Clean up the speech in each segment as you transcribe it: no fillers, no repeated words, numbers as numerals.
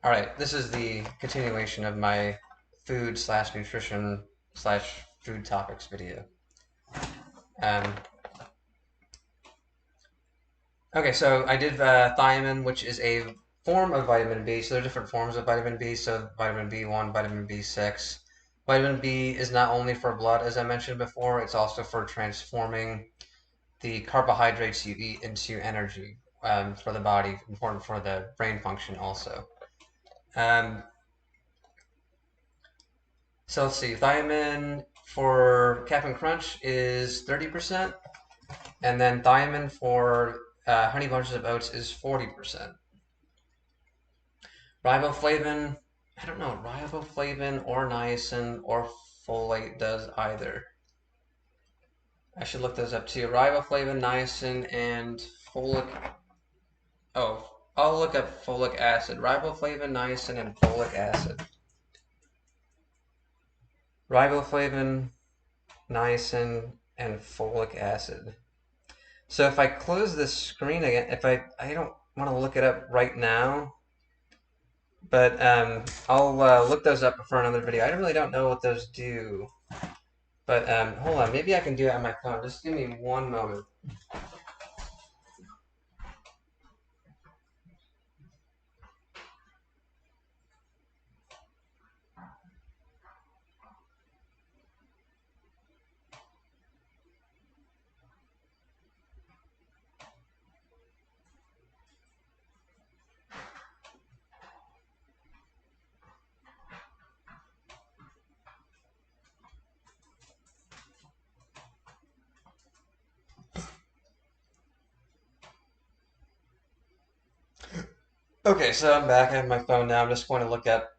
All right, this is the continuation of my food slash nutrition slash food topics video. Um, okay, so I did thiamine, which is a form of vitamin B. So there are different forms of vitamin B. So vitamin B1, vitamin B6. Vitamin B is not only for blood, as I mentioned before, it's also for transforming the carbohydrates you eat into energy for the body, important for the brain function also. Um, So let's see, thiamine for Cap'n Crunch is 30%, and then thiamine for Honey Bunches of Oats is 40%. Riboflavin, I don't know, riboflavin or niacin or folate does either. I should look those up too. Riboflavin, niacin, and folic. Oh, I'll look up folic acid. Riboflavin, niacin, and folic acid. Riboflavin, niacin, and folic acid. So if I close this screen again, if I don't want to look it up right now, but I'll look those up for another video. I really don't know what those do, but hold on, maybe I can do it on my phone. Just give me one moment. Okay, so I'm back. I have my phone now. I'm just going to look at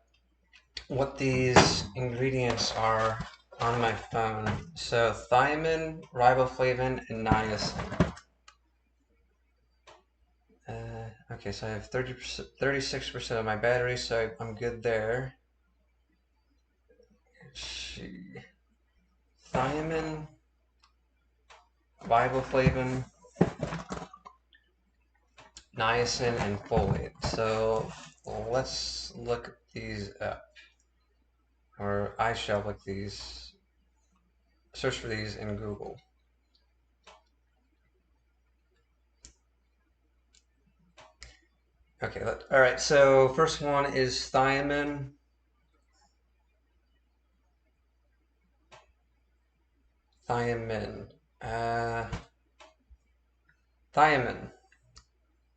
what these ingredients are on my phone. So thiamine, riboflavin, and niacin. Okay, so I have 30%, 36% of my battery, so I'm good there. Let's see. Thiamine, riboflavin, niacin, and folate. So let's look these up, or I shall look these, search for these in Google. Okay, all right, so first one is thiamine. Thiamine. Uh, Thiamine.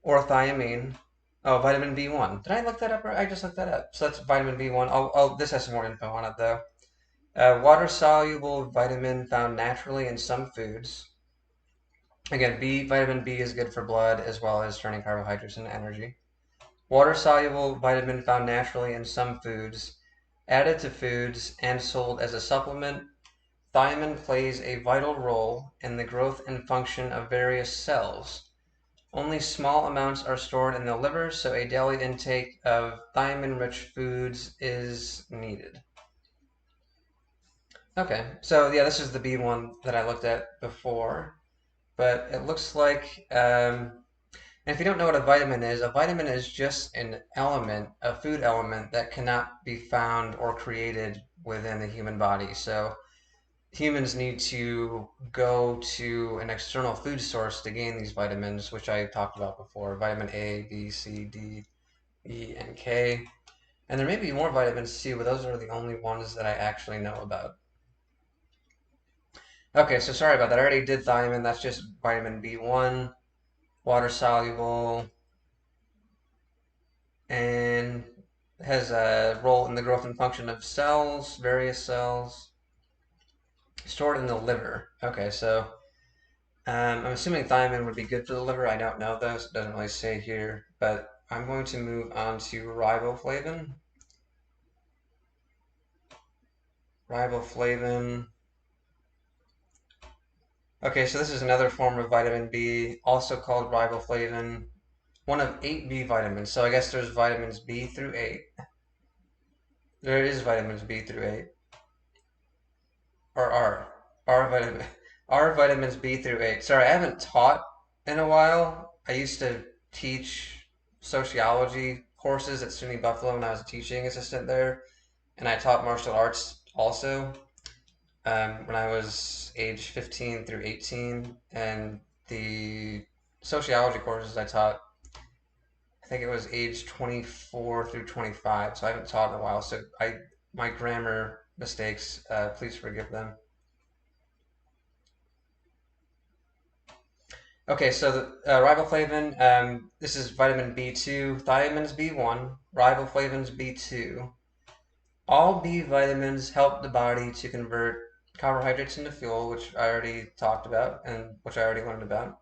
Or thiamine. Oh, vitamin B1. Did I look that up? Or I just looked that up. So that's vitamin B1. Oh, this has some more info on it, though. Water-soluble vitamin found naturally in some foods. Again, vitamin B is good for blood as well as turning carbohydrates into energy. Water-soluble vitamin found naturally in some foods, added to foods, and sold as a supplement. Thiamine plays a vital role in the growth and function of various cells. Only small amounts are stored in the liver, so a daily intake of thiamine-rich foods is needed. Okay, so yeah, this is the B one that I looked at before, but it looks like, and if you don't know what a vitamin is just an element, a food element that cannot be found or created within the human body. So humans need to go to an external food source to gain these vitamins, which I talked about before, vitamin A, B, C, D, E, and K. And there may be more vitamins too, but those are the only ones that I actually know about. Okay, so sorry about that. I already did thiamine. That's just vitamin B1, water soluble, and has a role in the growth and function of cells, various cells, stored in the liver. Okay, so I'm assuming thiamine would be good for the liver. I don't know though, so it doesn't really say here, but I'm going to move on to riboflavin. Riboflavin. Okay, so this is another form of vitamin B, also called riboflavin, one of 8 B vitamins. So I guess there's vitamins B through 8. There is vitamins B through 8. Or R vitamins B through 8. Sorry, I haven't taught in a while. I used to teach sociology courses at SUNY Buffalo when I was a teaching assistant there, and I taught martial arts also when I was age 15 through 18. And the sociology courses I taught, I think it was age 24 through 25, so I haven't taught in a while. So my grammar mistakes, please forgive them. Okay, so the riboflavin, this is vitamin B2, thiamin's B1, riboflavin's B2. All B vitamins help the body to convert carbohydrates into fuel, which I already talked about and which I already learned about.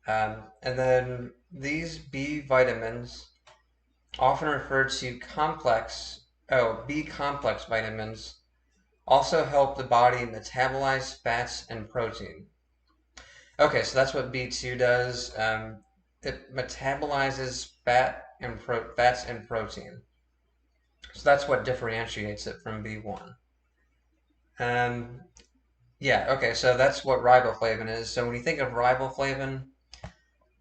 And then these B vitamins, often referred to B complex vitamins, also help the body metabolize fats and protein. Okay, so that's what B2 does. It metabolizes fats and protein. So that's what differentiates it from B1. Yeah, okay, so that's what riboflavin is. So when you think of riboflavin,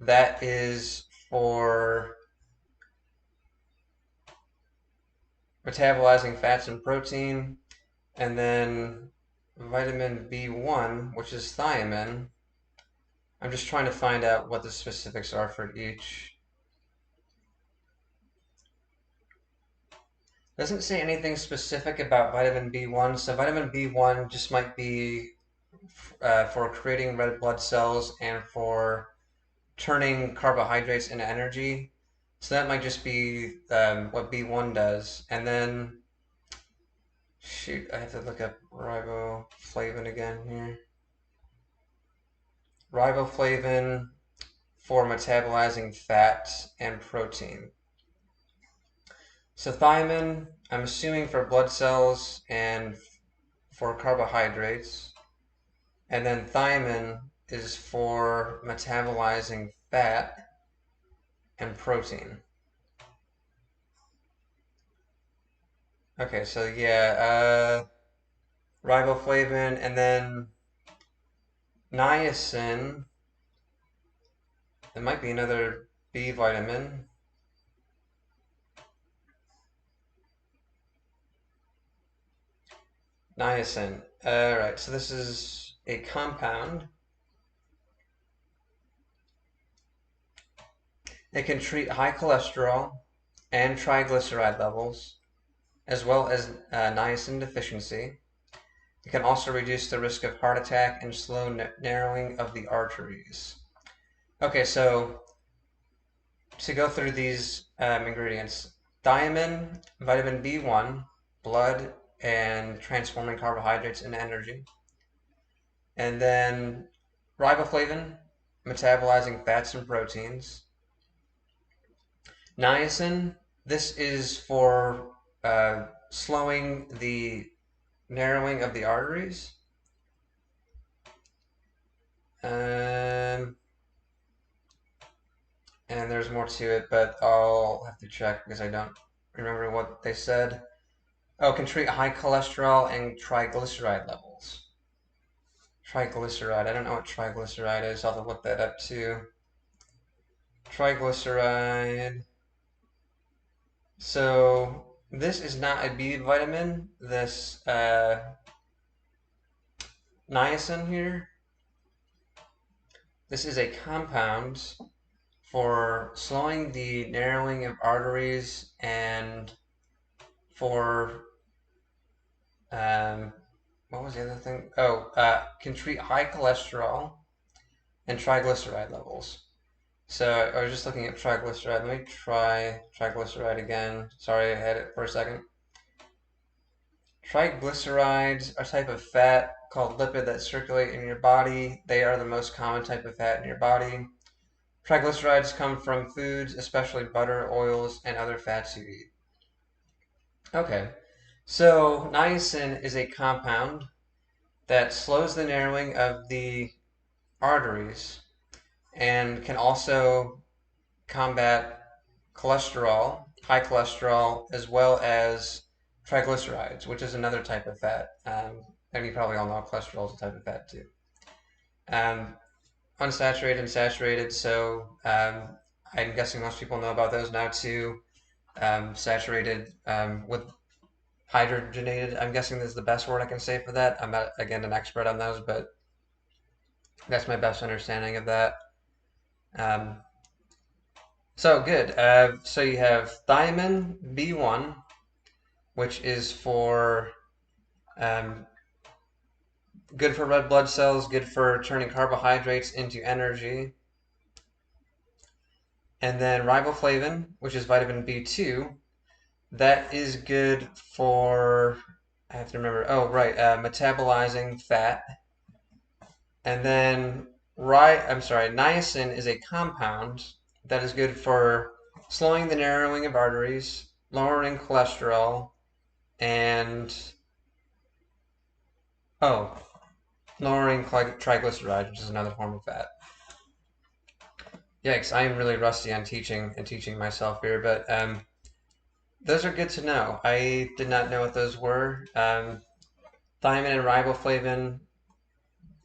that is for metabolizing fats and protein. And then vitamin B1, which is thiamine. I'm just trying to find out what the specifics are for each. Doesn't say anything specific about vitamin B1, so vitamin B1 just might be for creating red blood cells and for turning carbohydrates into energy. So that might just be what B1 does. And then, shoot, I have to look up riboflavin again here. Riboflavin for metabolizing fat and protein. So thiamine, I'm assuming for blood cells and for carbohydrates. And then thiamine is for metabolizing fat and protein. Okay, so yeah, riboflavin, and then niacin. It might be another B vitamin. Niacin. Alright, so this is a compound. It can treat high cholesterol and triglyceride levels, as well as niacin deficiency. It can also reduce the risk of heart attack and slow narrowing of the arteries. Okay, so to go through these ingredients, thiamine, vitamin B1, blood and transforming carbohydrates into energy. And then riboflavin, metabolizing fats and proteins. Niacin, this is for slowing the narrowing of the arteries. And there's more to it, but I'll have to check because I don't remember what they said. Oh, can treat high cholesterol and triglyceride levels. Triglyceride, I don't know what triglyceride is. I'll have to look that up too. Triglyceride. So this is not a B vitamin. This niacin here. This is a compound for slowing the narrowing of arteries and for what was the other thing? Oh, can treat high cholesterol and triglyceride levels. So I was just looking at triglyceride. Let me try triglyceride again. Sorry, I had it for a second. Triglycerides are a type of fat called lipid that circulate in your body. They are the most common type of fat in your body. Triglycerides come from foods, especially butter, oils, and other fats you eat. Okay, so niacin is a compound that slows the narrowing of the arteries and can also combat cholesterol, high cholesterol, as well as triglycerides, which is another type of fat. And you probably all know cholesterol is a type of fat too. Unsaturated and saturated. So I'm guessing most people know about those now too. Saturated with hydrogenated. I'm guessing this is the best word I can say for that. I'm not, again, an expert on those, but that's my best understanding of that. Um, so good. So you have thiamine B1, which is for good for red blood cells, good for turning carbohydrates into energy. And then riboflavin, which is vitamin B2, that is good for, I have to remember, oh, right, metabolizing fat. And then, niacin is a compound that is good for slowing the narrowing of arteries, lowering cholesterol, and, oh, lowering triglycerides, which is another form of fat. Yikes, I am really rusty on teaching and teaching myself here, but those are good to know. I did not know what those were. Thiamine and riboflavin,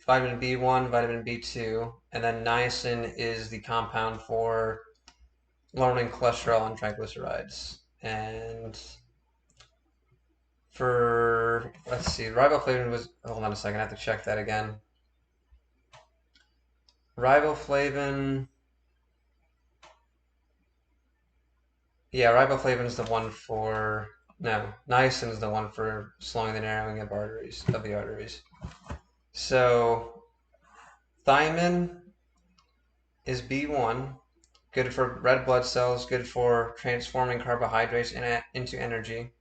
vitamin B1, vitamin B2, and then niacin is the compound for lowering cholesterol and triglycerides. And for, let's see, riboflavin was, hold on a second, I have to check that again. Riboflavin, yeah, riboflavin is the one for, no, niacin is the one for slowing the narrowing of the arteries. So thiamine is B1, good for red blood cells, good for transforming carbohydrates into energy.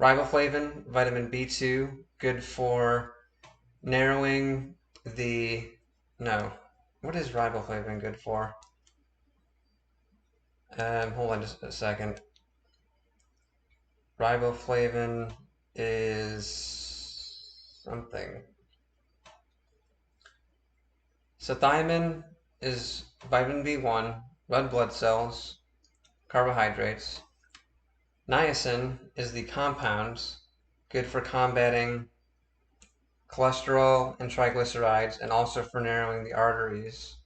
Riboflavin, vitamin B2, good for narrowing the, no, what is riboflavin good for? Hold on just a second. Riboflavin is something. So thiamine is vitamin B1, red blood cells, carbohydrates. Niacin is the compound good for combating cholesterol and triglycerides and also for narrowing the arteries.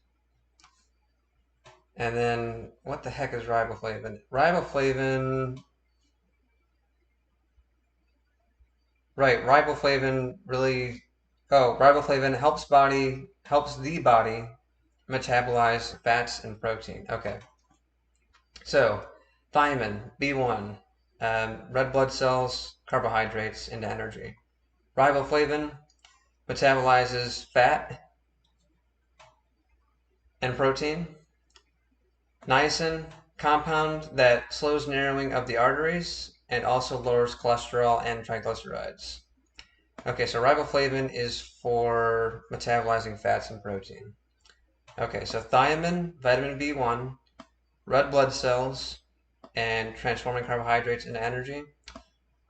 And then, what the heck is riboflavin? Riboflavin, right, riboflavin really, oh, riboflavin helps the body metabolize fats and protein. Okay. So, thiamine, B1, red blood cells, carbohydrates into energy. Riboflavin metabolizes fat and protein. Niacin, compound that slows narrowing of the arteries and also lowers cholesterol and triglycerides. Okay, so riboflavin is for metabolizing fats and protein. Okay, so thiamine, vitamin B1, red blood cells, and transforming carbohydrates into energy.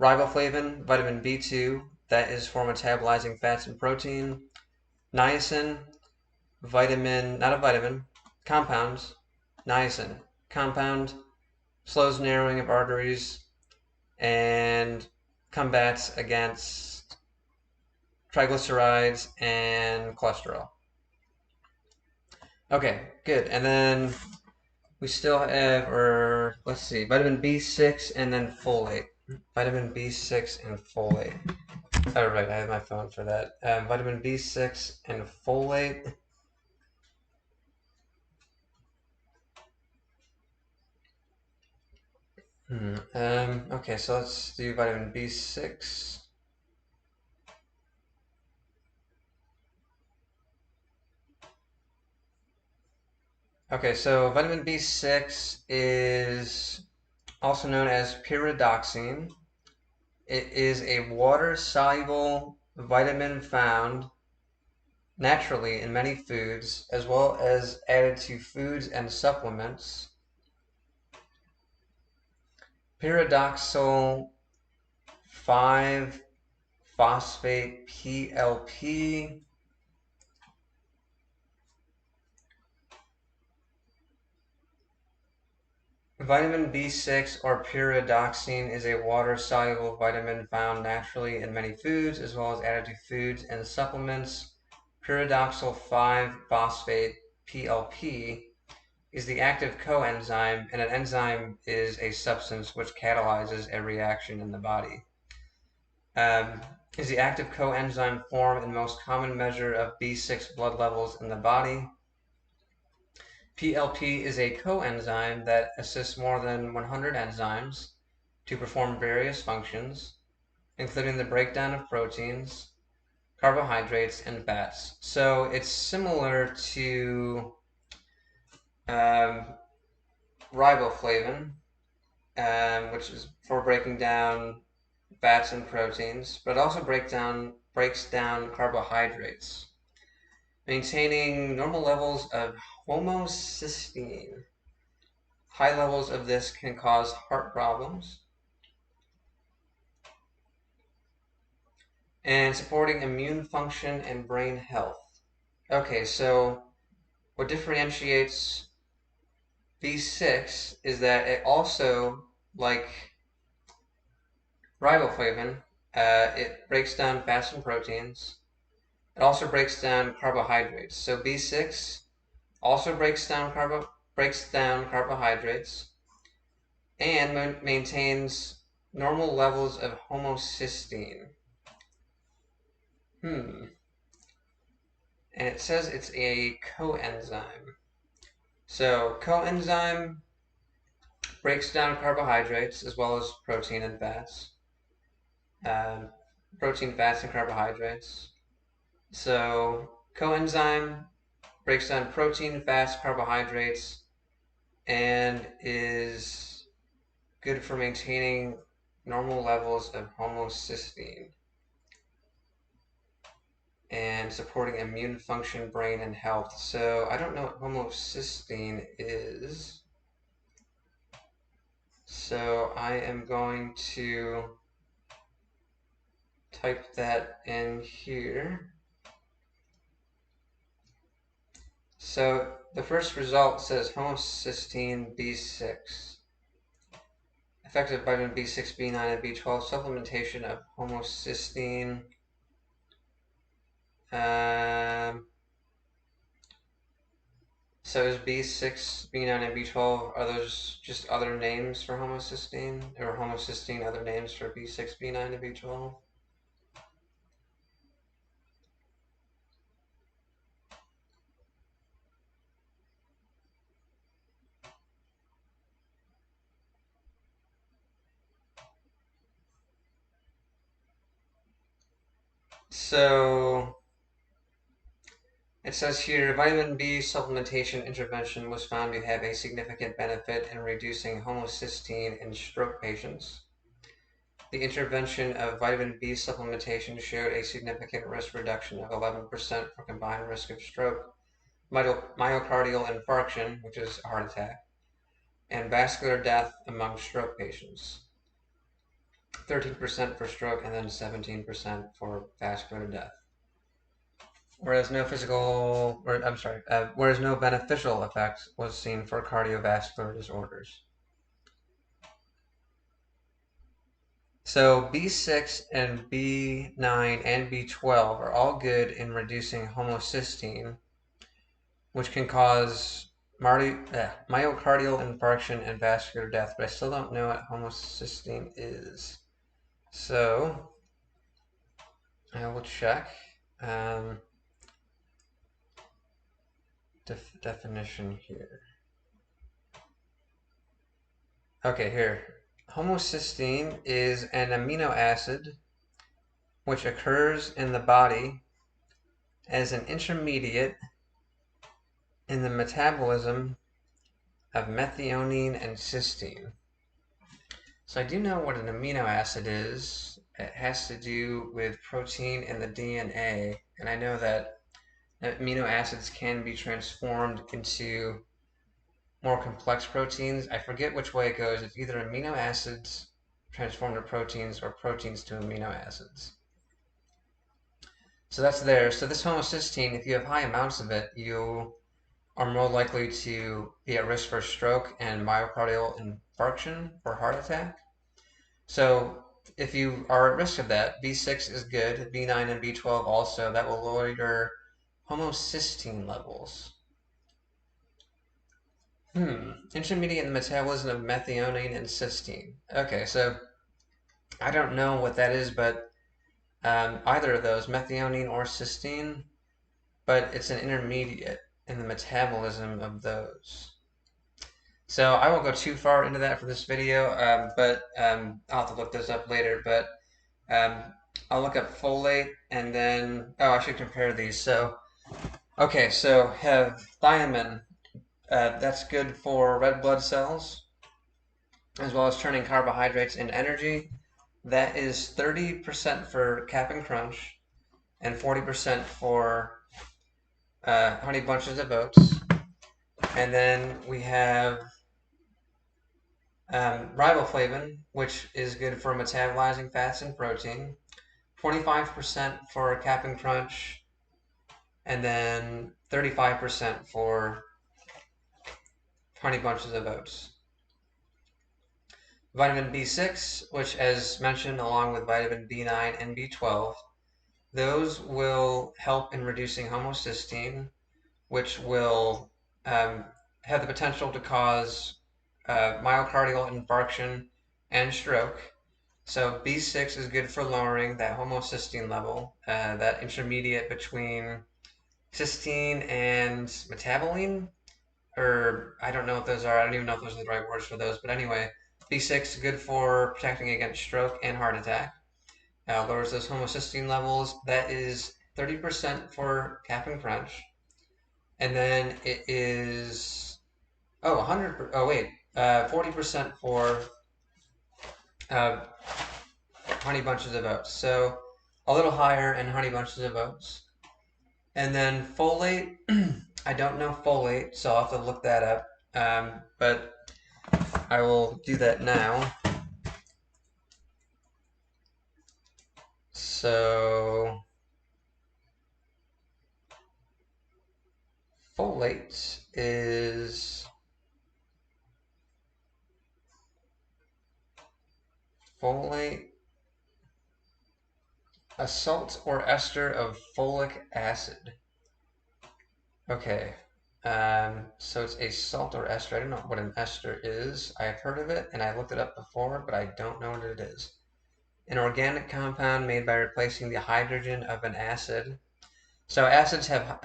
Riboflavin, vitamin B2, that is for metabolizing fats and protein. Niacin, compounds. Niacin, compound, slows narrowing of arteries, and combats against triglycerides and cholesterol. Okay, good. And then we still have, or let's see, vitamin B6 and then folate. Vitamin B6 and folate. Oh, right, I have my phone for that. Vitamin B6 and folate. Okay, so let's do vitamin B6. Okay, so vitamin B6 is also known as pyridoxine. It is a water-soluble vitamin found naturally in many foods, as well as added to foods and supplements. Pyridoxal 5-phosphate PLP. Vitamin B6 or pyridoxine is a water-soluble vitamin found naturally in many foods, as well as added to foods and supplements. Pyridoxal 5-phosphate PLP is the active coenzyme, and an enzyme is a substance which catalyzes a reaction in the body. Is the active coenzyme form and most common measure of B6 blood levels in the body. PLP is a coenzyme that assists more than 100 enzymes to perform various functions, including the breakdown of proteins, carbohydrates, and fats. So it's similar to riboflavin, which is for breaking down fats and proteins, but it also breaks down carbohydrates. Maintaining normal levels of homocysteine. High levels of this can cause heart problems. And supporting immune function and brain health. Okay, so what differentiates B6 is that it also, like riboflavin, it breaks down fats and proteins. It also breaks down carbohydrates. So B6 also breaks down carbohydrates and maintains normal levels of homocysteine. And it says it's a coenzyme. So coenzyme breaks down carbohydrates as well as protein and fats. Protein, fats, and carbohydrates. So coenzyme breaks down protein, fats, carbohydrates, and is good for maintaining normal levels of homocysteine and supporting immune function, brain, and health. So I don't know what homocysteine is. So I am going to type that in here. So the first result says homocysteine B6. Effective vitamin B6, B9, and B12 supplementation of homocysteine. So is B6, B9, and B12, are those just other names for homocysteine? Or homocysteine other names for B6, B9, and B12? So it says here, vitamin B supplementation intervention was found to have a significant benefit in reducing homocysteine in stroke patients. The intervention of vitamin B supplementation showed a significant risk reduction of 11% for combined risk of stroke, myocardial infarction, which is a heart attack, and vascular death among stroke patients. 13% for stroke and then 17% for vascular death. Whereas no beneficial effect was seen for cardiovascular disorders. So B6 and B9 and B12 are all good in reducing homocysteine, which can cause myocardial infarction and vascular death, but I still don't know what homocysteine is. So I will check. Definition here. Okay, here. Homocysteine is an amino acid which occurs in the body as an intermediate in the metabolism of methionine and cysteine. So I do know what an amino acid is. It has to do with protein in the DNA, and I know that amino acids can be transformed into more complex proteins. I forget which way it goes. It's either amino acids transformed to proteins or proteins to amino acids. So that's there. So this homocysteine, if you have high amounts of it, you are more likely to be at risk for stroke and myocardial infarction or heart attack. So if you are at risk of that, B6 is good, B9 and B12 also. That will lower your homocysteine levels. Intermediate in the metabolism of methionine and cysteine. Okay, so I don't know what that is, but either of those, methionine or cysteine, but it's an intermediate in the metabolism of those. So I won't go too far into that for this video, but I'll have to look this up later. But um, I'll look up folate and then, oh, I should compare these. So, okay, so have thiamine, that's good for red blood cells, as well as turning carbohydrates into energy. That is 30% for Cap'n Crunch and 40% for Honey Bunches of Oats. And then we have riboflavin, which is good for metabolizing fats and protein. 25% for Cap'n Crunch, and then 35% for Honey Bunches of Oats. Vitamin B6, which as mentioned, along with vitamin B9 and B12, those will help in reducing homocysteine, which will have the potential to cause myocardial infarction and stroke. So B6 is good for lowering that homocysteine level, that intermediate between cysteine and metaboline, or I don't know what those are. I don't even know if those are the right words for those. But anyway, B6 good for protecting against stroke and heart attack. Lowers those homocysteine levels. That is 30% for Cap'n Crunch. And then it is, 40% for uh, Honey Bunches of Oats. So a little higher in Honey Bunches of Oats. And then folate, I don't know folate, so I'll have to look that up. But I will do that now. So folate is a salt or ester of folic acid. Okay, so it's a salt or ester. I don't know what an ester is. I've heard of it and I looked it up before, but I don't know what it is. An organic compound made by replacing the hydrogen of an acid. So acids have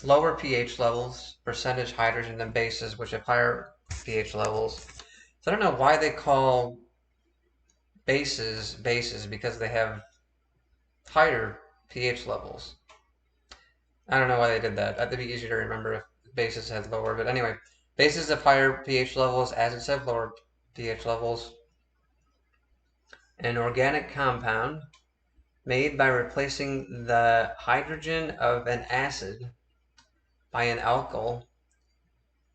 lower pH levels, percentage hydrogen than bases, which have higher pH levels. So I don't know why they call bases because they have higher pH levels. I don't know why they did that. That'd be easier to remember if bases had lower. But anyway, bases have higher pH levels, acids have lower pH levels. An organic compound made by replacing the hydrogen of an acid by an alkyl.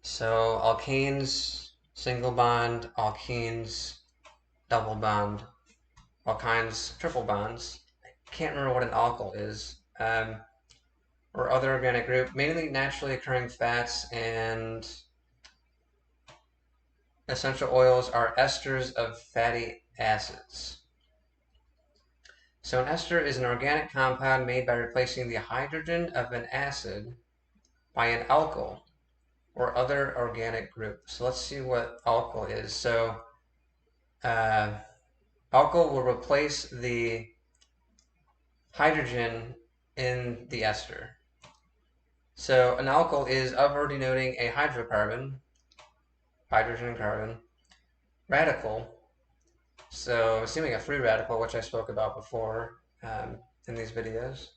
So alkanes, single bond, alkenes, double bond, alkynes, triple bonds. I can't remember what an alkyl is. Or other organic group, mainly naturally occurring fats and essential oils are esters of fatty acids. So an ester is an organic compound made by replacing the hydrogen of an acid by an alkyl or other organic group. So let's see what alkyl is. So alkyl will replace the hydrogen in the ester. So an alkyl is of denoting a hydrocarbon, hydrogen and carbon, radical. So assuming a free radical, which I spoke about before in these videos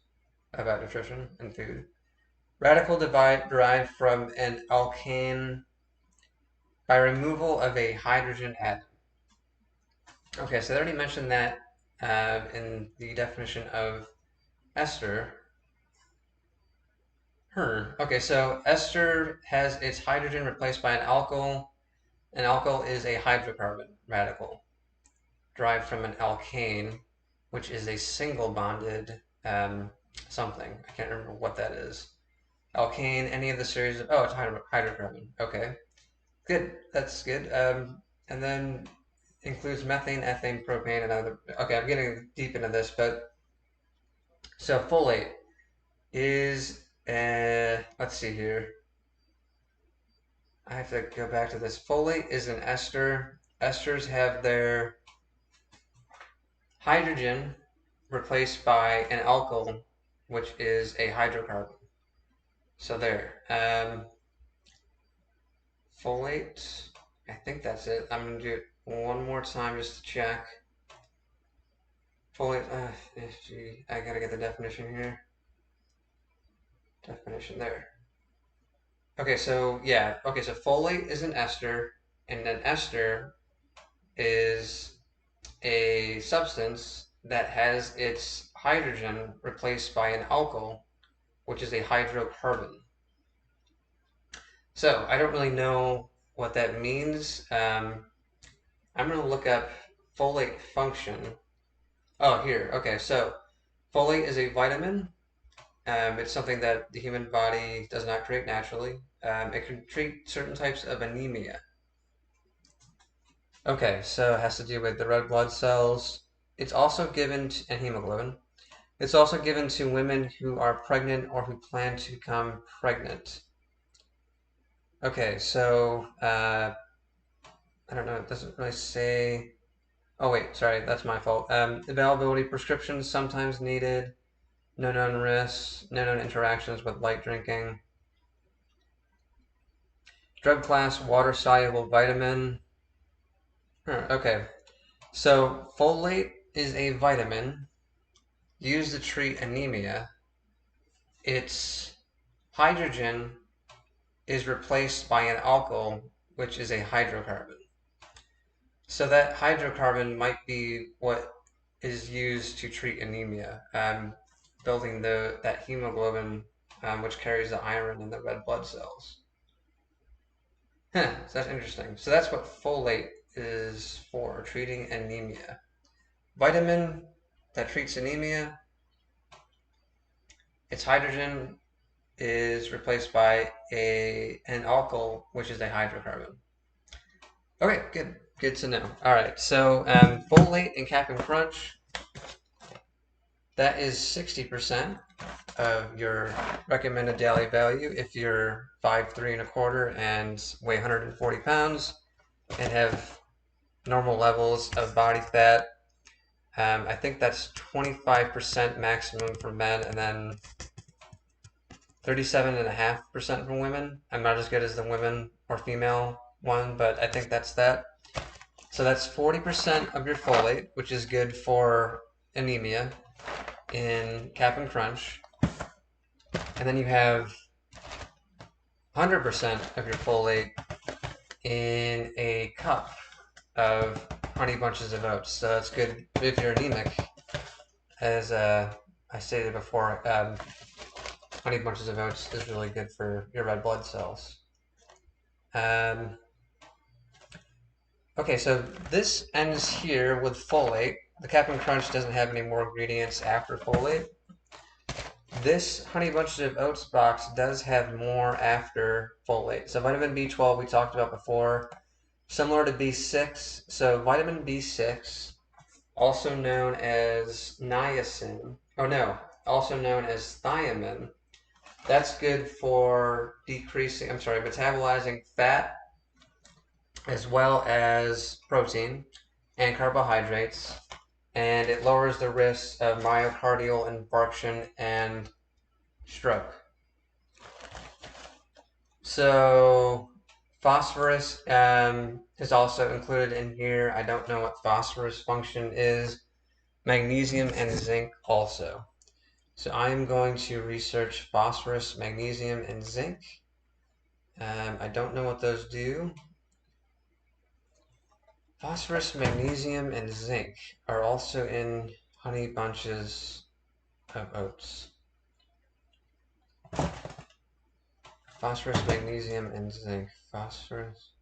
about nutrition and food. Radical derived from an alkane by removal of a hydrogen atom. Okay, so I already mentioned that in the definition of ester. Okay, so ester has its hydrogen replaced by an alkyl. An alkyl is a hydrocarbon radical derived from an alkane, which is a single bonded something. I can't remember what that is. Alkane, any of the series of, oh, it's hydrocarbon. Okay, good. That's good. And then includes methane, ethane, propane, and other. Okay, I'm getting deep into this, but so folate is, let's see here. I have to go back to this. Folate is an ester. Esters have their hydrogen replaced by an alkyl, which is a hydrocarbon. So there. Folate, I think that's it. I'm going to do it one more time just to check. Folate, I gotta get the definition here. Definition there. Okay, so yeah, okay, so folate is an ester, and an ester is a substance that has its hydrogen replaced by an alkyl, which is a hydrocarbon. So I don't really know what that means. I'm going to look up folate function. Oh, here. Okay, so folate is a vitamin. It's something that the human body does not create naturally. It can treat certain types of anemia. Okay, so it has to do with the red blood cells. It's also given to, and hemoglobin. It's also given to women who are pregnant or who plan to become pregnant. Okay, so I don't know, it doesn't really say. Oh wait, sorry, that's my fault. Availability, prescriptions sometimes needed. No known risks. No known interactions with light drinking. Drug class, water-soluble vitamin. Okay, so folate is a vitamin used to treat anemia. Its hydrogen is replaced by an alkyl, which is a hydrocarbon. So that hydrocarbon might be what is used to treat anemia, building that hemoglobin, which carries the iron in the red blood cells. Huh, so that's interesting. So that's what folate is for, treating anemia. Vitamin that treats anemia, its hydrogen is replaced by an alkyl, which is a hydrocarbon. Okay, good. Good to know. All right, so folate in Cap'n Crunch, that is 60% of your recommended daily value if you're 5'3¼ and weigh 140 pounds and have normal levels of body fat. I think that's 25% maximum for men and then 37.5% for women. I'm not as good as the women or female one, but I think that's that. So that's 40% of your folate, which is good for anemia in Cap'n Crunch. And then you have 100% of your folate in a cup of Honey Bunches of Oats. So that's good if you're anemic. As I stated before, Honey Bunches of Oats is really good for your red blood cells. Okay, so this ends here with folate. The Cap'n Crunch doesn't have any more ingredients after folate. This Honey Bunches of Oats box does have more after folate. So vitamin B12 we talked about before, similar to B6. So vitamin B6, also known as niacin, also known as thiamine. That's good for metabolizing fat as well as protein and carbohydrates, and it lowers the risk of myocardial infarction and stroke. So phosphorus is also included in here. I don't know what phosphorus function is. Magnesium and zinc also. So I'm going to research phosphorus, magnesium, and zinc. I don't know what those do. Phosphorus, magnesium, and zinc are also in Honey Bunches of Oats. Phosphorus, magnesium, and zinc. Phosphorus.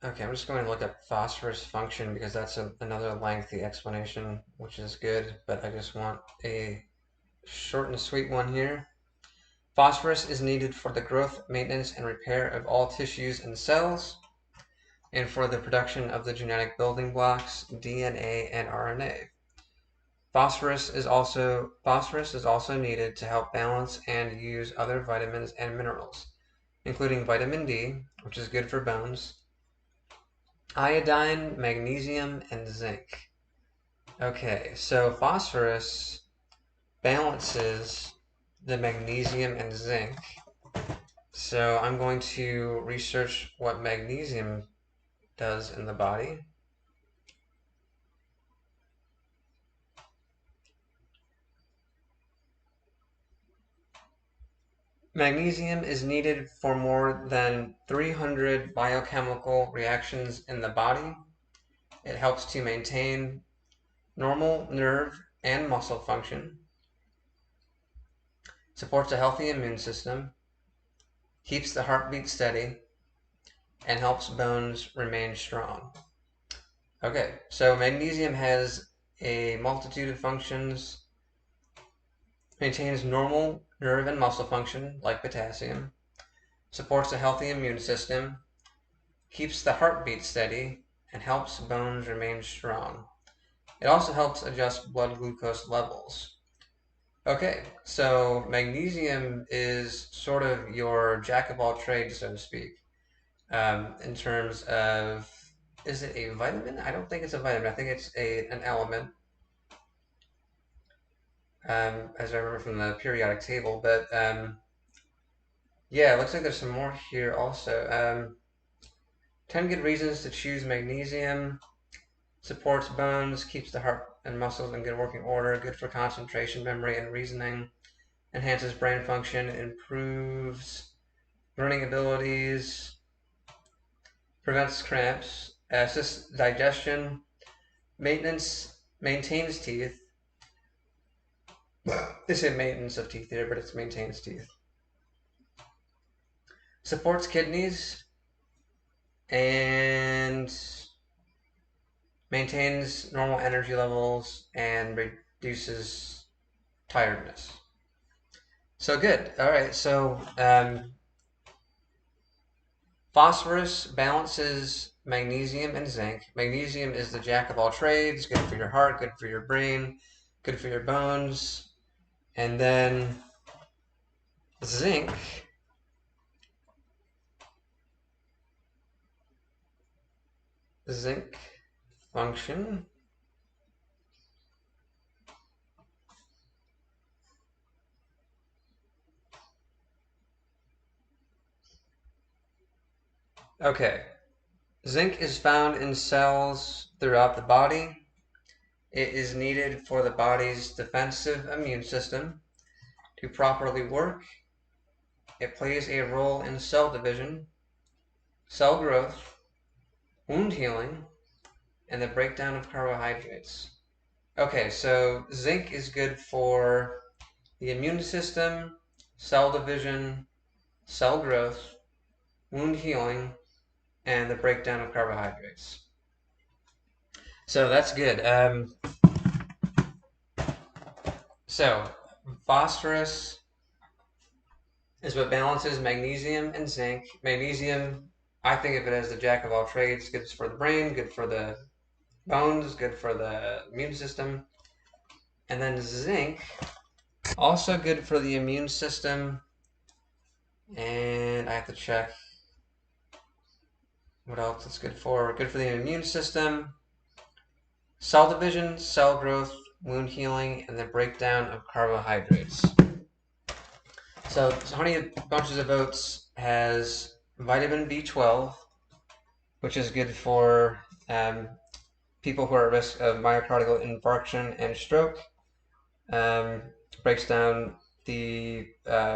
Okay, I'm just going to look up phosphorus function because that's another lengthy explanation, which is good, but I just want a short and sweet one here. Phosphorus is needed for the growth, maintenance, and repair of all tissues and cells, and for the production of the genetic building blocks, DNA and RNA. Phosphorus is also needed to help balance and use other vitamins and minerals, including vitamin D, which is good for bones, iodine, magnesium, and zinc. Okay, so phosphorus balances the magnesium and zinc. So I'm going to research what magnesium does in the body. Magnesium is needed for more than 300 biochemical reactions in the body. It helps to maintain normal nerve and muscle function, supports a healthy immune system, keeps the heartbeat steady, and helps bones remain strong. Okay, so magnesium has a multitude of functions, maintains normal nerve and muscle function like potassium, supports a healthy immune system, keeps the heartbeat steady, and helps bones remain strong. It also helps adjust blood glucose levels. Okay, so magnesium is sort of your jack of all trades, so to speak, in terms of, is it a vitamin? I don't think it's a vitamin. I think it's an element, as I remember from the periodic table. But yeah, it looks like there's some more here also. 10 good reasons to choose magnesium. Supports bones, keeps the heart and muscles in good working order, good for concentration, memory, and reasoning, enhances brain function, improves learning abilities, prevents cramps, assists digestion, maintains teeth. They say maintenance of teeth here, but it's maintains teeth. Supports kidneys and maintains normal energy levels and reduces tiredness. So good. All right. So phosphorus balances magnesium and zinc. Magnesium is the jack of all trades, good for your heart, good for your brain, good for your bones. And then zinc function. Okay. Zinc is found in cells throughout the body. It is needed for the body's defensive immune system to properly work. It plays a role in cell division, cell growth, wound healing, and the breakdown of carbohydrates. Okay, so zinc is good for the immune system, cell division, cell growth, wound healing, and the breakdown of carbohydrates. So that's good. So phosphorus is what balances magnesium and zinc. Magnesium, I think of it as the jack of all trades. Good for the brain, good for the bones, good for the immune system. And then zinc, also good for the immune system. And I have to check what else it's good for. Good for the immune system, cell division, cell growth, wound healing, and the breakdown of carbohydrates. So Honey Bunches of Oats has vitamin B12, which is good for people who are at risk of myocardial infarction and stroke. Breaks down the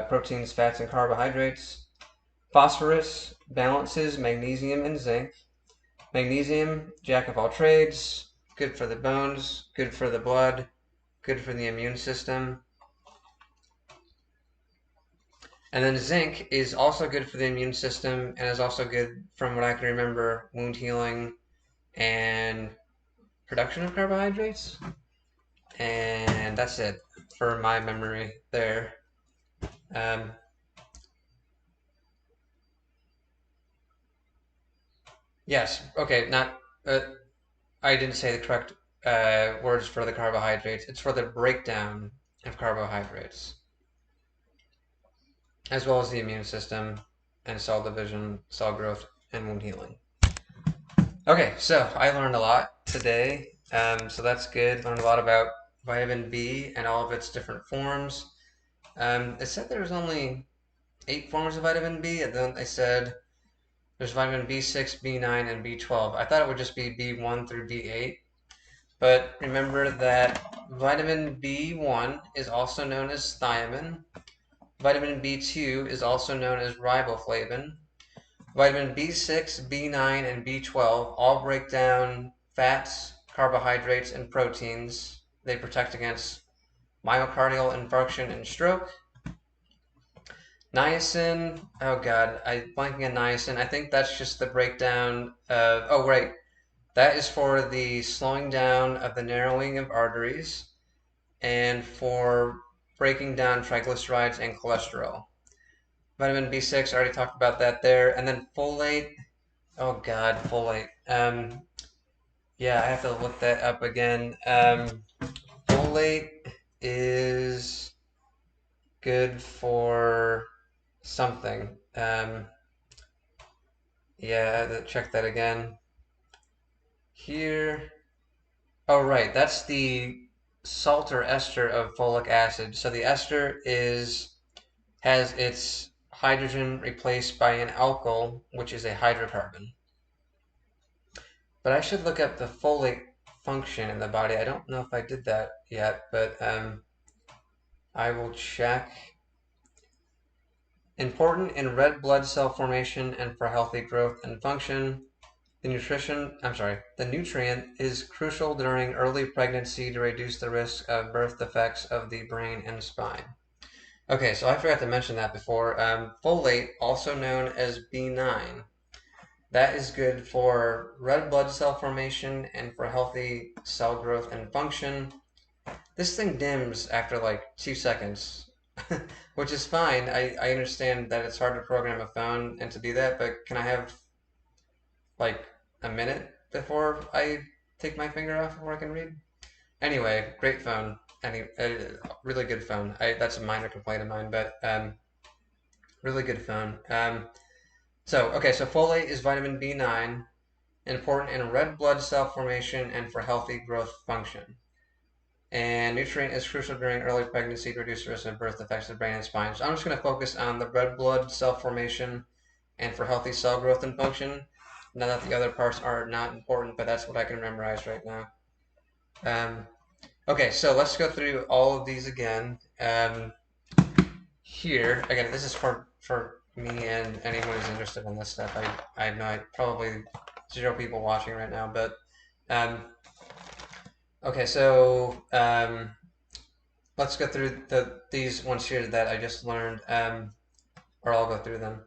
proteins, fats, and carbohydrates. Phosphorus balances magnesium and zinc. Magnesium, jack of all trades, good for the bones, good for the blood, good for the immune system. And then zinc is also good for the immune system and is also good, from what I can remember, wound healing and production of carbohydrates. And that's it for my memory there. Yes, okay, not, I didn't say the correct words for the carbohydrates. It's for the breakdown of carbohydrates, as well as the immune system and cell division, cell growth, and wound healing. Okay, so I learned a lot today, so that's good. Learned a lot about vitamin B and all of its different forms. It said there's only 8 forms of vitamin B, and then they said there's vitamin B6, B9, and B12. I thought it would just be B1 through B8, but remember that vitamin B1 is also known as thiamine. Vitamin B2 is also known as riboflavin. Vitamin B6, B9, and B12 all break down fats, carbohydrates, and proteins. They protect against myocardial infarction and stroke. Niacin, oh god, I'm blanking on niacin. I think that's just the breakdown of, oh right, that is for the slowing down of the narrowing of arteries and for breaking down triglycerides and cholesterol. Vitamin B6, I already talked about that there. And then folate, oh god, folate. Yeah, I have to look that up again. Folate is good for something. Yeah, check that again. Here. Oh, right. That's the salt or ester of folic acid. So the ester has its hydrogen replaced by an alkyl, which is a hydrocarbon. But I should look up the folate function in the body. I don't know if I did that yet, but I will check. Important in red blood cell formation and for healthy growth and function. The nutrient is crucial during early pregnancy to reduce the risk of birth defects of the brain and spine. Okay, so I forgot to mention that before. Folate, also known as B9, that is good for red blood cell formation and for healthy cell growth and function. This thing dims after like 2 seconds, which is fine. I understand that it's hard to program a phone and to do that, but can I have like a minute before I take my finger off before I can read? Anyway, great phone. Really good phone. That's a minor complaint of mine, but really good phone. So folate is vitamin B9, important in red blood cell formation and for healthy growth function. And nutrient is crucial during early pregnancy to reduce the risk of birth defects of the brain and spine. So I'm just going to focus on the red blood cell formation and for healthy cell growth and function. Now that the other parts are not important, but that's what I can memorize right now. Okay, so let's go through all of these again. Here, again, this is for me and anyone who's interested in this stuff. I know probably 0 people watching right now, but okay, so let's go through these ones here that I just learned, or I'll go through them.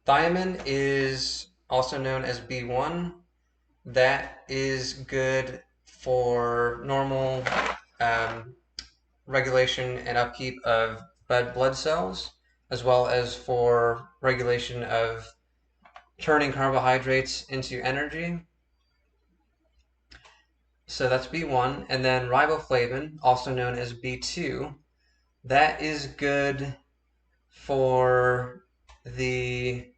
Thiamine is also known as B1. That is good for normal regulation and upkeep of red blood cells, as well as for regulation of turning carbohydrates into energy. So that's B1. And then riboflavin, also known as B2, that is good for the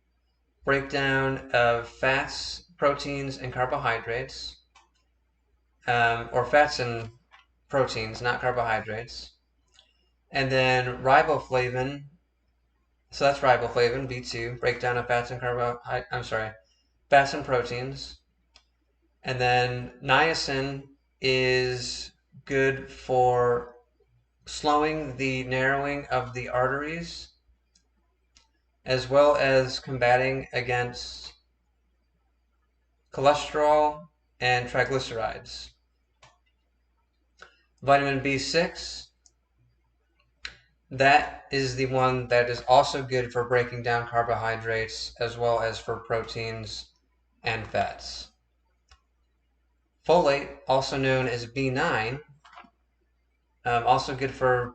breakdown of fats, proteins, and carbohydrates, or fats and proteins, not carbohydrates. And then riboflavin, so that's riboflavin, B2, breakdown of fats and fats and proteins. And then niacin is good for slowing the narrowing of the arteries, as well as combating against cholesterol and triglycerides. Vitamin B6, that is the one that is also good for breaking down carbohydrates as well as for proteins and fats. Folate, also known as B9, also good for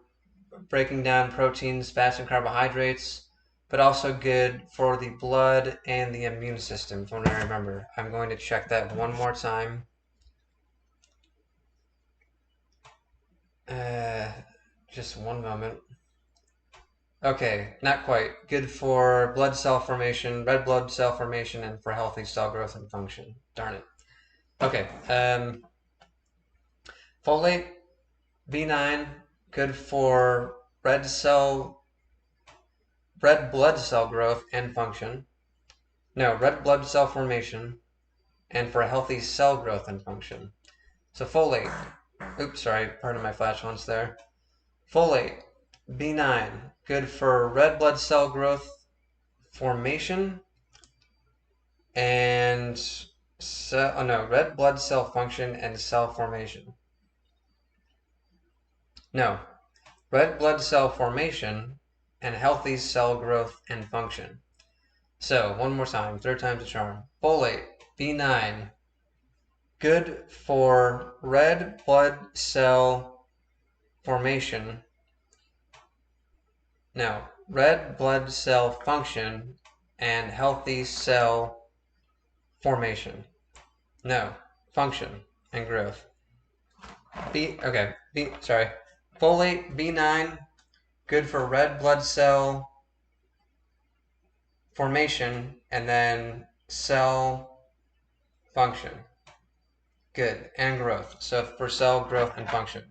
breaking down proteins, fats, and carbohydrates, but also good for the blood and the immune system, from what I remember. I'm going to check that one more time. Uh, just one moment. Okay, not quite. Good for blood cell formation, red blood cell formation, and for healthy cell growth and function. Darn it. Okay, folate, B9, good for red blood cell growth and function. No, red blood cell formation, and for healthy cell growth and function. So folate, oops, sorry, pardon my flatulence there. Folate, B9, good for red blood cell growth formation and red blood cell function and cell formation. No, red blood cell formation and healthy cell growth and function. So, one more time, third time's a charm. Folate, B9, good for red blood cell formation. No, red blood cell function and healthy cell formation. No, function and growth. Sorry. Folate, B9, good for red blood cell formation and then cell function. Good. And growth. So for cell growth and function.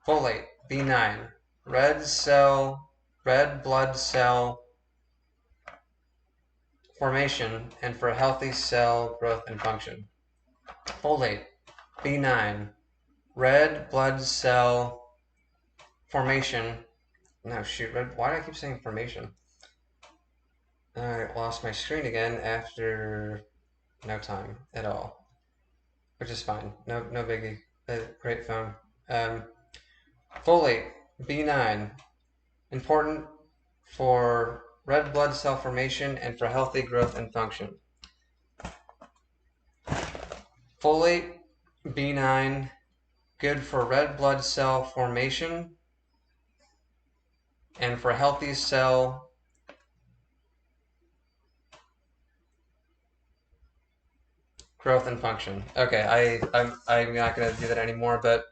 Folate, B9, red blood cell formation and for healthy cell growth and function. Folate, B9, red blood cell formation. No, shoot, why do I keep saying formation? I lost my screen again after no time at all, which is fine. No biggie. Great phone. Folate, B9, important for red blood cell formation and for healthy growth and function. Folate, B9, good for red blood cell formation and for healthy cell growth and function. Okay, I'm not going to do that anymore, but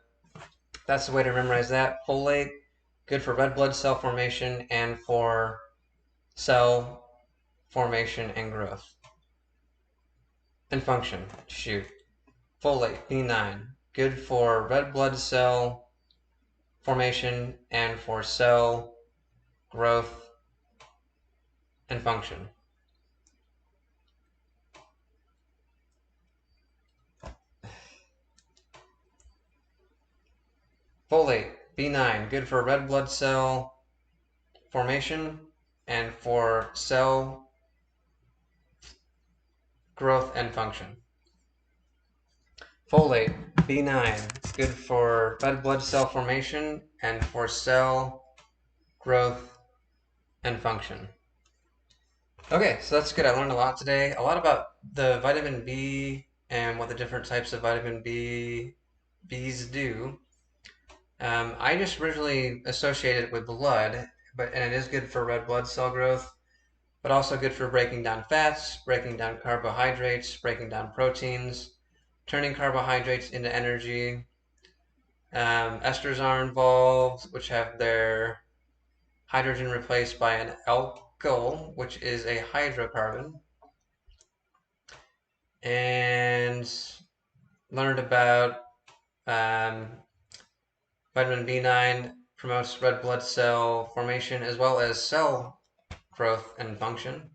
that's the way to memorize that. Folate, good for red blood cell formation and for cell formation and growth. And function, shoot. Folate, B9, good for red blood cell formation and for cell growth and function. Folate, B9, good for red blood cell formation and for cell growth and function. Folate, B9, good for red blood cell formation and for cell growth and function. Okay, so that's good. I learned a lot today. A lot about the vitamin B and what the different types of vitamin Bs do. I just originally associated it with blood, and it is good for red blood cell growth, but also good for breaking down fats, breaking down carbohydrates, breaking down proteins, turning carbohydrates into energy. Esters are involved, which have their hydrogen replaced by an alkyl, which is a hydrocarbon. And learned about vitamin B9 promotes red blood cell formation as well as cell growth and function.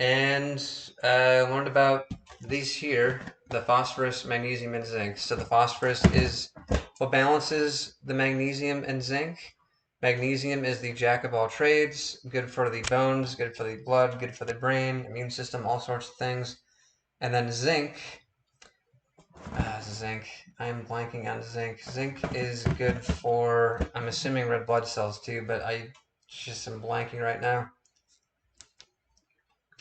And learned about these here, the phosphorus, magnesium, and zinc. So the phosphorus is what balances the magnesium and zinc. Magnesium is the jack of all trades, good for the bones, good for the blood, good for the brain, immune system, all sorts of things. And then zinc, I'm blanking on zinc. Zinc is good for, I'm assuming red blood cells too, but I just am blanking right now.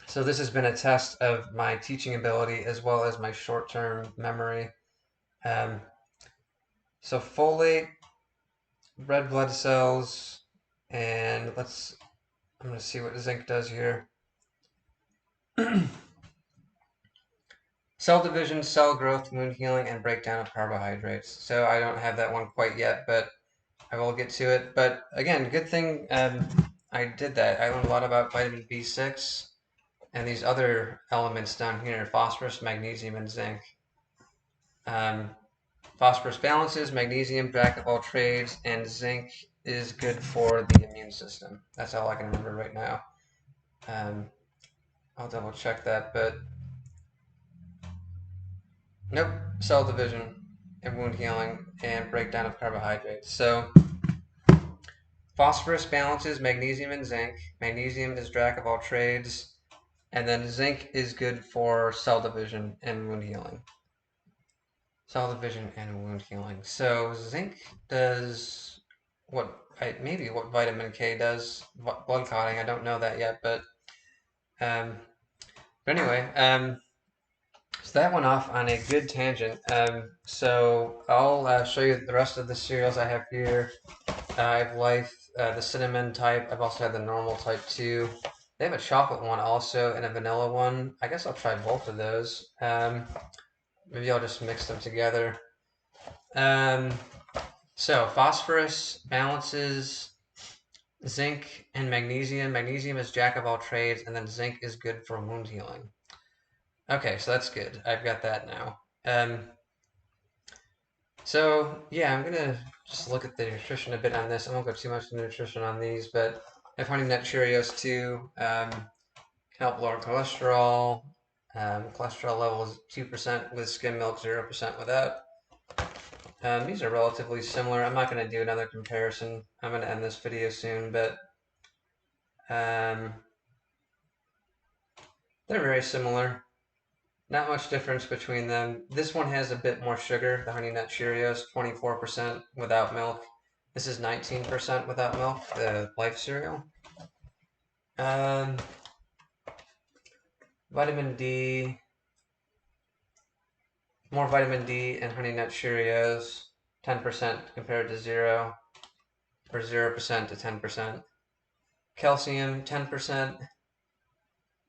So this has been a test of my teaching ability as well as my short-term memory. So folate, red blood cells, and I'm going to see what zinc does here. Cell division, cell growth, wound healing, and breakdown of carbohydrates. So I don't have that one quite yet, but I will get to it. But again, good thing I did that. I learned a lot about vitamin B6 and these other elements down here, phosphorus, magnesium, and zinc. Phosphorus balances, magnesium, jack of all trades, and zinc is good for the immune system. That's all I can remember right now. I'll double check that, but nope, cell division and wound healing and breakdown of carbohydrates. So phosphorus balances magnesium and zinc. Magnesium is jack of all trades, and then zinc is good for cell division and wound healing. Cell division and wound healing. So zinc does maybe what vitamin K does, blood clotting. I don't know that yet, but anyway, so that went off on a good tangent. So I'll show you the rest of the cereals I have here. I have Life, the cinnamon type. I've also had the normal type too. They have a chocolate one also and a vanilla one. I guess I'll try both of those. Maybe I'll just mix them together. So phosphorus balances zinc and magnesium. Magnesium is jack of all trades, and then zinc is good for wound healing. Okay, so that's good. I've got that now. So yeah, I'm gonna just look at the nutrition a bit on this. I won't go too much into nutrition on these, but I have Honey Nut Cheerios too. Can help lower cholesterol. Cholesterol level is 2% with skim milk, 0% without. These are relatively similar. I'm not going to do another comparison. I'm going to end this video soon, but they're very similar. Not much difference between them. This one has a bit more sugar, the Honey Nut Cheerios, 24% without milk. This is 19% without milk, the Life cereal. Vitamin D, more vitamin D and Honey Nut Cheerios, 10% compared to 0, or 0% to 10%. Calcium, 10%,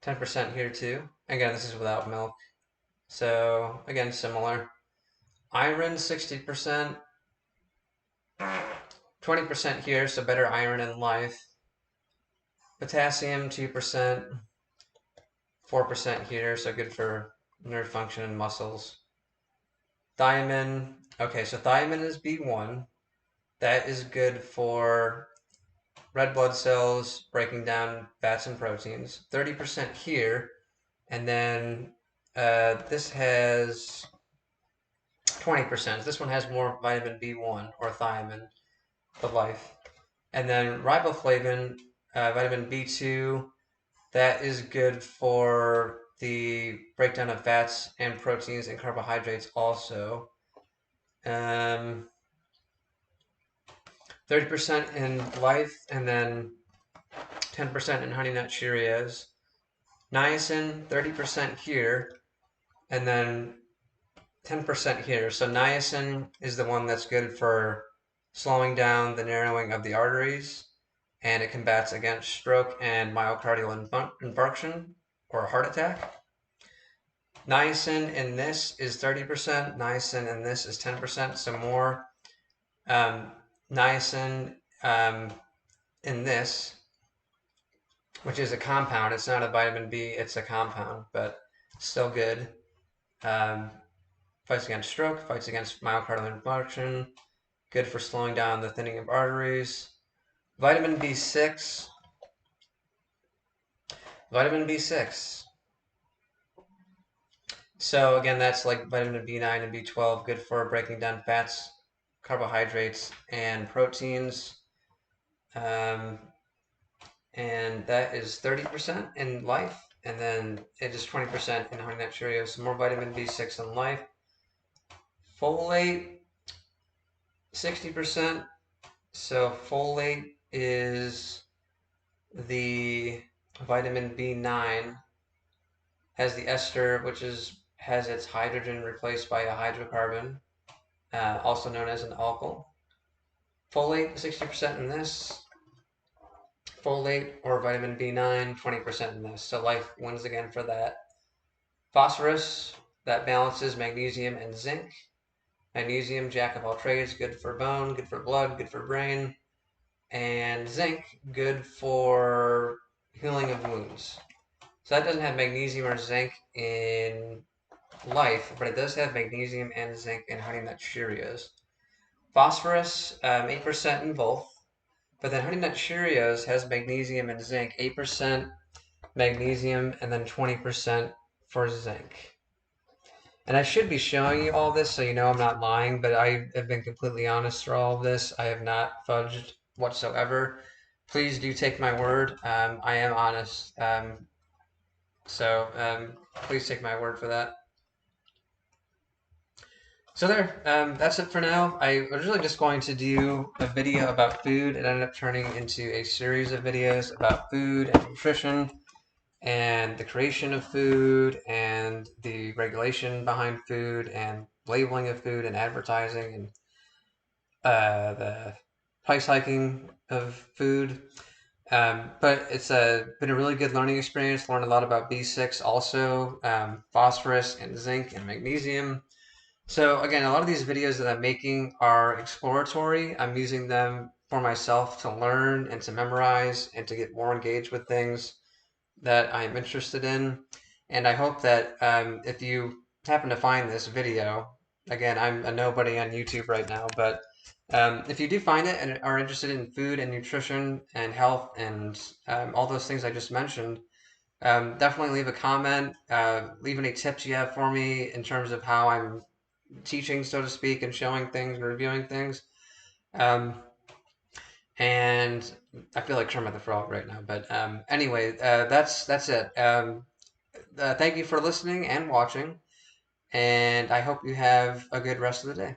10% here too. Again, this is without milk. So, again, similar. Iron, 60%, 20% here, so better iron in Life. Potassium, 2%, 4% here, so good for nerve function and muscles. Thiamine, okay, so thiamine is B1. That is good for red blood cells, breaking down fats and proteins. 30% here, and then this has 20%. This one has more vitamin B1 or thiamine, the Life. And then riboflavin, vitamin B2, that is good for the breakdown of fats and proteins and carbohydrates also. 30% in Life, and then 10% in Honey Nut Cheerios. Niacin, 30% here, and then 10% here. So niacin is the one that's good for slowing down the narrowing of the arteries, and it combats against stroke and myocardial infarction or heart attack. Niacin in this is 30%, niacin in this is 10%, so more niacin in this, which is a compound. It's not a vitamin B, it's a compound, but still good. Fights against stroke, fights against myocardial infarction, good for slowing down the thinning of arteries. Vitamin B6. Vitamin B6. So again, that's like vitamin B9 and B12, good for breaking down fats, carbohydrates, and proteins. And that is 30% in Life, and then it is 20% in Honey Nut Cheerios. So more vitamin B6 in Life. Folate, 60%. So folate is the vitamin B9, has the ester, which has its hydrogen replaced by a hydrocarbon, also known as an alkyl. Folate, 60% in this. Folate or vitamin B9, 20% in this. So Life wins again for that. Phosphorus, that balances magnesium and zinc. Magnesium, jack of all trades, good for bone, good for blood, good for brain. And zinc, good for healing of wounds. So that doesn't have magnesium or zinc in life, but it does have magnesium and zinc in Honey Nut Cheerios. Phosphorus, 8% in both, but then Honey Nut Cheerios has magnesium and zinc, 8% magnesium and then 20% for zinc. And I should be showing you all this so you know I'm not lying, but I have been completely honest through all of this. I have not fudged whatsoever. Please do take my word. I am honest. So please take my word for that. So there, that's it for now. I was really just going to do a video about food. It ended up turning into a series of videos about food and nutrition and the creation of food and the regulation behind food and labeling of food and advertising and the price hiking of food. But it's been a really good learning experience. Learned a lot about B6 also, phosphorus and zinc and magnesium. So again, a lot of these videos that I'm making are exploratory. I'm using them for myself to learn and to memorize and to get more engaged with things that I'm interested in. And I hope that if you happen to find this video, again, I'm a nobody on YouTube right now, but if you do find it and are interested in food and nutrition and health and all those things I just mentioned, definitely leave a comment. Leave any tips you have for me in terms of how I'm teaching, so to speak, and showing things and reviewing things. Um, and I feel like Kermit the Frog right now. But anyway, that's it. Thank you for listening and watching, and I hope you have a good rest of the day.